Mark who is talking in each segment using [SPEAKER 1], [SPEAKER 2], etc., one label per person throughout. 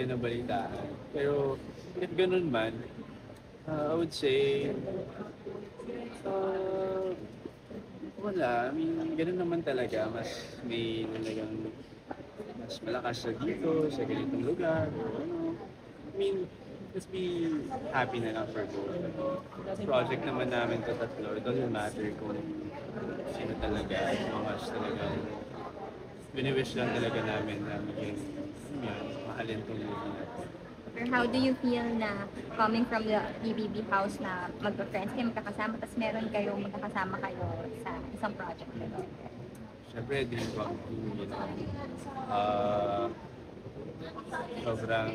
[SPEAKER 1] kayo nabalitaan. Pero if ganun man, I would say, uh, wala. I mean, ganun naman talaga. Mas may talagang mas malakas sa dito, sa ganitong lugar, or ano. I mean, just be happy na lang for both. Project naman namin to tatlo. It doesn't matter kung sino talaga. As long as talagang wini-wish lang talaga namin na maging, yun, mahalin tong movie na to.
[SPEAKER 2] Or how do you feel na coming from the PBB house na magka-friends kayo, magkakasama, tapos meron kayo, magkakasama kayo sa isang project nito?
[SPEAKER 1] Siyempre, dream come true, you know. Ah, sobrang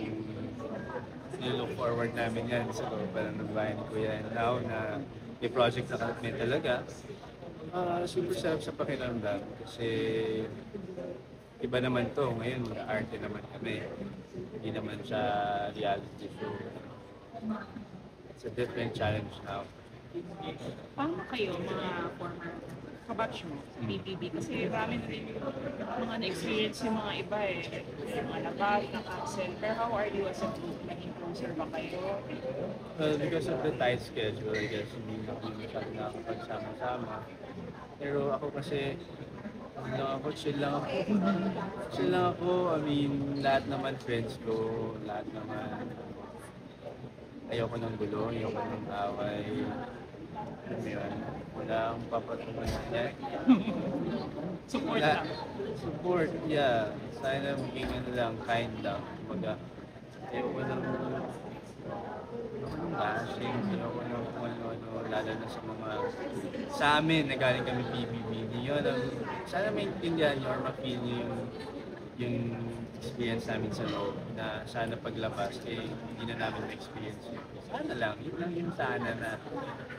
[SPEAKER 1] nilook forward namin yan sa loob pa ng bahay ni Kuya. And now na may project na kami talaga, super sarap sa pakiramdam kasi iba naman to. Ngayon, mag-arte naman kami. Hindi naman siya reality show. It's a different challenge now.
[SPEAKER 3] Paano kayo, mga former kabatch mo sa PBB? Kasi marami na rin yung mga na-experience yung mga iba eh. Yung mga nabat, na-cancel. Pero how are you as a group? Naging closer ba kayo?
[SPEAKER 1] Well, because of the tight schedule, I guess hindi na kami masyadong nakakapagsama-sama. Pero ako kasi, ano lang ako, chill lang ako. Chill lang ako, I mean, lahat naman friends ko, lahat naman. Ayoko ng gulo, ayoko ng away. Alam mo yun, wala akong papatungan niya.
[SPEAKER 3] Support
[SPEAKER 1] Wala.
[SPEAKER 3] lang.
[SPEAKER 1] Support, yeah. Sana maging ano lang, kind lang. Kumbaga, ayoko ng bashing, ayoko ng kung ano-ano, lalo na sa mga sa amin na galing kami PBB. Yun, sana maintindihan nyo or ma-feel nyo yung experience namin sa loob na sana paglabas eh hindi na namin ma-experience yun. Sana lang, yun lang yung sana na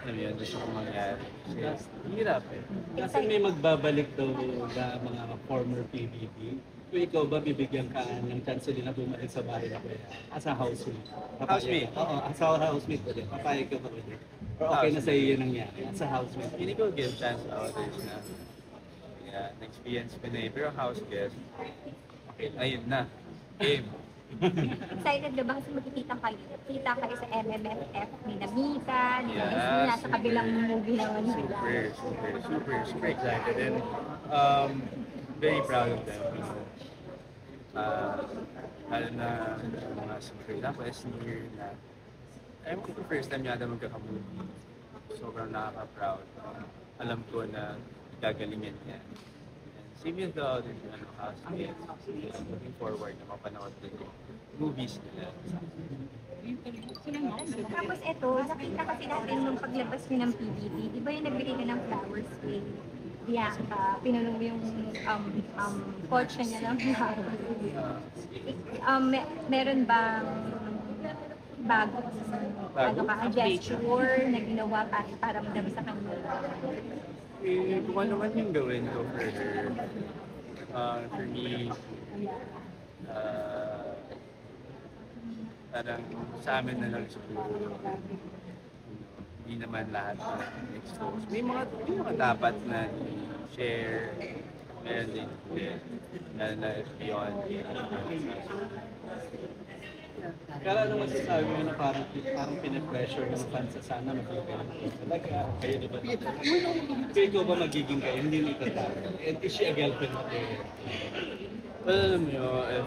[SPEAKER 1] alam mo yun, gusto kong mangyari. Kasi hirap eh.
[SPEAKER 4] Kasi may magbabalik daw na mga former PBB. Kung ikaw ba bibigyan ka ng chance din na bumalik sa bahay na kuya as a housemate?
[SPEAKER 1] Housemate?
[SPEAKER 4] Oo, as a housemate ko din. Papayag ka ba ulit? Or okay na sa'yo yun nangyari as a housemate?
[SPEAKER 1] Hindi ko give chance to others na na-experience ko na eh. Pero house guest, okay, ayun na. Game.
[SPEAKER 2] Excited ka ba kasi magkikita kayo? Kita kayo sa MMFF ni Namita, ni
[SPEAKER 1] Yeah,
[SPEAKER 2] Namita, nasa
[SPEAKER 1] super.
[SPEAKER 2] kabilang movie naman sila.
[SPEAKER 1] Super excited and very proud of them. You know. Lalo na mga super ako, S-Near na ayun ko first time yata magkakamovie. Sobrang nakaka-proud. Alam ko na gagalingan niya. And same with the other housemates. Looking forward na mapanood din yung movies nila.
[SPEAKER 3] Sila no?
[SPEAKER 2] Tapos eto, nakita kasi natin nung paglabas niyo ng PBB, di ba yung nagbigay ka ng flowers kay Bianca, pinulong mo yung kotse niya ng flowers. Meron bang bago ano ka, gesture na ginawa para madami sa kanya?
[SPEAKER 1] Eh, kung ano man yung gawin ko for her, for me, parang sa amin na lang siguro. Hindi naman lahat na expose. May mga dapat na share, meron din lalo na if beyond.
[SPEAKER 4] Kaya ano masasabi mo na parang pinapressure ng fans sa sana magiging talaga kayo di ba? Kaya ikaw ba magiging kayo? Hindi mo itatawag. And is she a girlfriend mo?
[SPEAKER 1] Well, alam nyo, if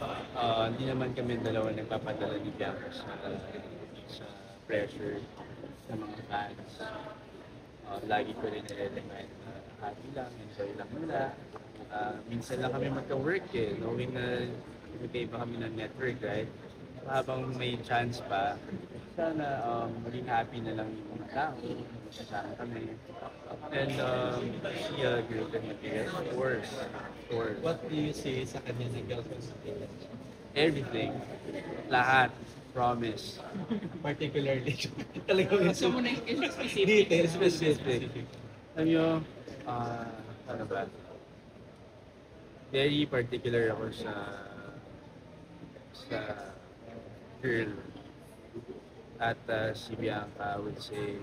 [SPEAKER 1] hindi naman kami dalawa nagpapadala ni Bianca sa pressure sa mga fans. Lagi ko rin nire-remind na happy lang, enjoy lang nila. Minsan lang kami magka-work eh, knowing na magkaiba kami ng network, right? Habang may chance pa, sana maging happy na lang yung mga tao, masasama kami. And she a girlfriend material, of course.
[SPEAKER 4] What do you say sa kanya na girlfriend material?
[SPEAKER 1] Everything. Lahat. Promise.
[SPEAKER 4] Particularly. Talagang
[SPEAKER 3] Gusto mo na yung specific.
[SPEAKER 4] detail,
[SPEAKER 1] Specific. Alam nyo, ano ba? Very particular ako sa girl. At si Bianca would say,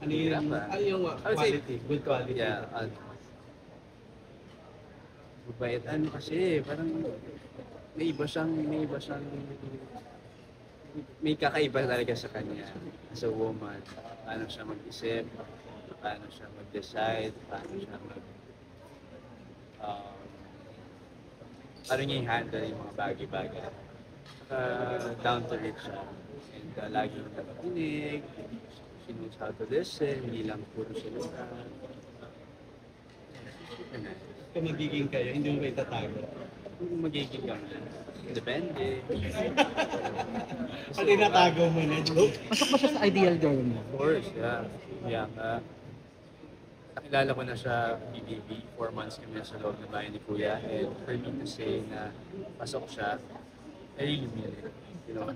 [SPEAKER 4] Ano yung,
[SPEAKER 1] Hirap,
[SPEAKER 4] ano yung
[SPEAKER 1] I would say,
[SPEAKER 4] quality? Good quality.
[SPEAKER 1] yeah, Mabait. Ano kasi, parang may iba siyang, may kakaiba talaga sa kanya as a woman. Paano siya mag-isip, paano siya mag-decide, paano siya um, paano niya i-handle yung mga bagay-bagay. Saka down to earth siya. And laging nakikinig, she knows how to listen, hindi lang puro salita.
[SPEAKER 4] Kung magiging kayo, hindi mo ba itatago?
[SPEAKER 1] Kung magiging kami, depende.
[SPEAKER 4] Pati natago mo na, joke.
[SPEAKER 5] Pasok ba siya sa ideal girl mo?
[SPEAKER 1] Of course, yeah. Bianca. Nakilala ko na siya BBB. 4 months kami sa loob ng bahay ni Kuya. And for me to say na pasok siya, I really mean it. You know?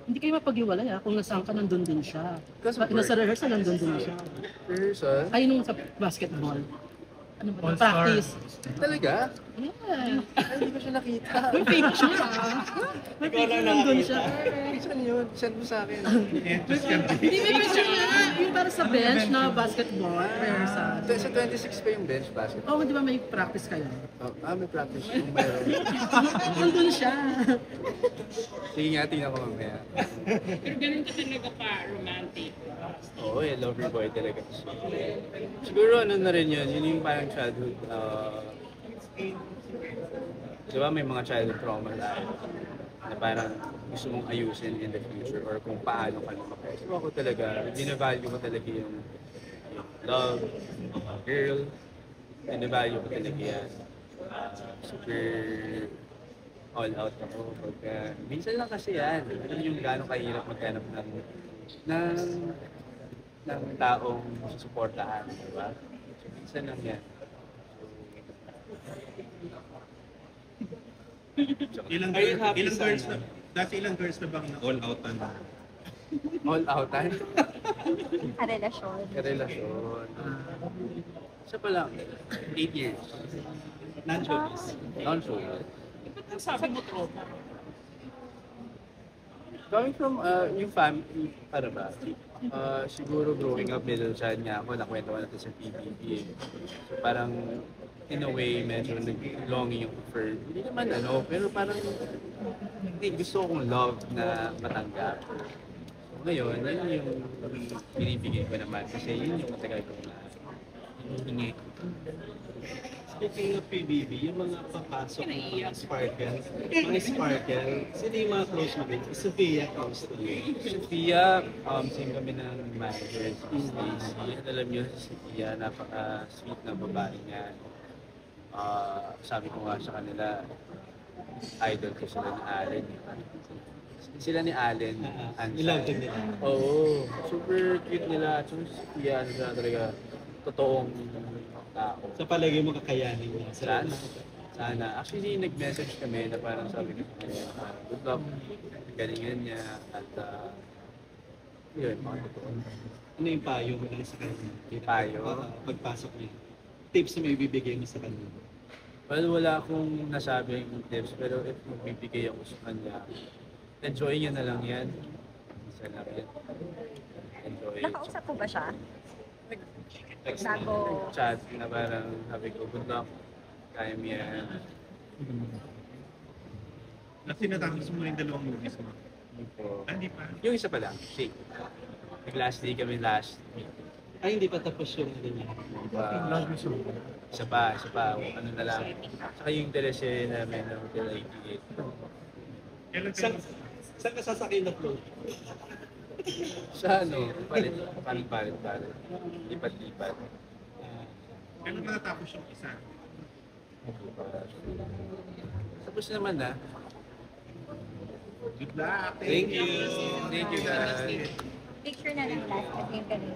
[SPEAKER 5] Hindi kayo mapag-iwalay kung nasaan ka, nandun din siya.
[SPEAKER 1] Because of
[SPEAKER 5] Nasa
[SPEAKER 1] work.
[SPEAKER 5] rehearsal, nandun din siya.
[SPEAKER 1] Rehearsal?
[SPEAKER 5] Ay, nung sa basketball. Ano ba? Practice.
[SPEAKER 1] Talaga?
[SPEAKER 5] Yeah.
[SPEAKER 1] Ay, hindi ko siya nakita.
[SPEAKER 5] May fake siya. May
[SPEAKER 4] Ikaw
[SPEAKER 5] fake
[SPEAKER 4] lang
[SPEAKER 5] siya, nandun
[SPEAKER 4] nakakita.
[SPEAKER 5] siya.
[SPEAKER 1] Saan yun? Send mo sa akin.
[SPEAKER 5] Hindi, may picture niya. Yung para sa bench na basketball rehearsal.
[SPEAKER 1] Sa 26 pa yung bench basket.
[SPEAKER 5] Oh, di ba may practice kayo?
[SPEAKER 1] May practice yung meron.
[SPEAKER 5] Nandun siya.
[SPEAKER 1] Sige nga, tingnan ko mamaya.
[SPEAKER 3] Pero ganun ka talaga ka romantic.
[SPEAKER 1] Oo, lover boy talaga. Siguro ano na rin yun, yun yung parang childhood, di ba may mga childhood trauma tayo na parang gusto mong ayusin in the future or kung paano ka lumaki. So ako talaga, binavalue ko talaga yung love, girl, binavalue ko talaga yan. Super all out ako. Pagka, minsan lang kasi yan, alam yung gano'ng kahirap maghanap ng taong susuportahan, di ba? So, minsan lang yan.
[SPEAKER 6] Ilang
[SPEAKER 4] Are you happy
[SPEAKER 6] ilang
[SPEAKER 4] sa
[SPEAKER 6] girls
[SPEAKER 4] ano?
[SPEAKER 6] na dati ilang girls na bang all out na?
[SPEAKER 1] All out tayo.
[SPEAKER 2] Karelasyon.
[SPEAKER 1] Karelasyon. Isa pa lang, 8 years.
[SPEAKER 4] Non-showbiz.
[SPEAKER 1] Non-show.
[SPEAKER 3] Ba't nasabi mo trauma?
[SPEAKER 1] Coming from yung family, para ba? Siguro growing up middle child nga ako, nakwento ko na ito sa PBB. So parang in a way, medyo nag-longing yung for, hindi naman ano, pero parang gusto kong love na matanggap. So ngayon, yun yung binibigay ko naman kasi yun yung matagal ko na hinihingi.
[SPEAKER 4] Speaking of PBB, yung mga papasok ng mga sparkle, sino yung mga close mo din? Si Sophia, close to you.
[SPEAKER 1] Sophia, same kami ng manager, si Stacy. Alam niyo si Sophia, napaka-sweet na babae niya. Sabi ko nga sa kanila, idol ko sila ni Allen. Sila ni Allen.
[SPEAKER 4] Nilove din nila.
[SPEAKER 1] Oo, super cute nila. At si Sophia, ano sila talaga, totoong tao.
[SPEAKER 4] Sa palagay mo kakayanin mo.
[SPEAKER 1] Sana. Sana. Actually, nag-message kami na parang sabi ko sa kanya, good luck, galingan niya, at yun, mga totoo.
[SPEAKER 4] Ano yung payo mo lang sa kanya?
[SPEAKER 1] Payo?
[SPEAKER 4] Pagpasok niya. Tips na may bibigay mo sa kanya.
[SPEAKER 1] Well, wala akong nasabing tips, pero if magbibigay ako sa kanya, enjoy niya na lang yan. Isa na rin. Enjoy.
[SPEAKER 2] Nakausap ko ba siya?
[SPEAKER 1] Text
[SPEAKER 2] Bago-
[SPEAKER 1] chat na parang sabi ko, good luck, kaya mo yan.
[SPEAKER 6] At sinatapos mo yung dalawang movies mo.
[SPEAKER 1] Yun po.
[SPEAKER 6] Hindi pa.
[SPEAKER 1] Yung isa pa lang, Shake. Nag-last day kami last week.
[SPEAKER 4] Ay, hindi pa tapos yung ano niya.
[SPEAKER 1] Isa pa, ano na lang. Saka yung teleserye namin ng Hotel 88.
[SPEAKER 6] Kailan
[SPEAKER 4] Saan,
[SPEAKER 6] kayo?
[SPEAKER 4] saan ka sasakay na float?
[SPEAKER 1] Sa ano, palit. Lipat-lipat.
[SPEAKER 6] Kailan matatapos yung isa?
[SPEAKER 1] Tapos naman na.
[SPEAKER 6] Good luck!
[SPEAKER 4] Thank you!
[SPEAKER 1] Thank you guys.
[SPEAKER 2] Picture na lang last kasi yung kanina.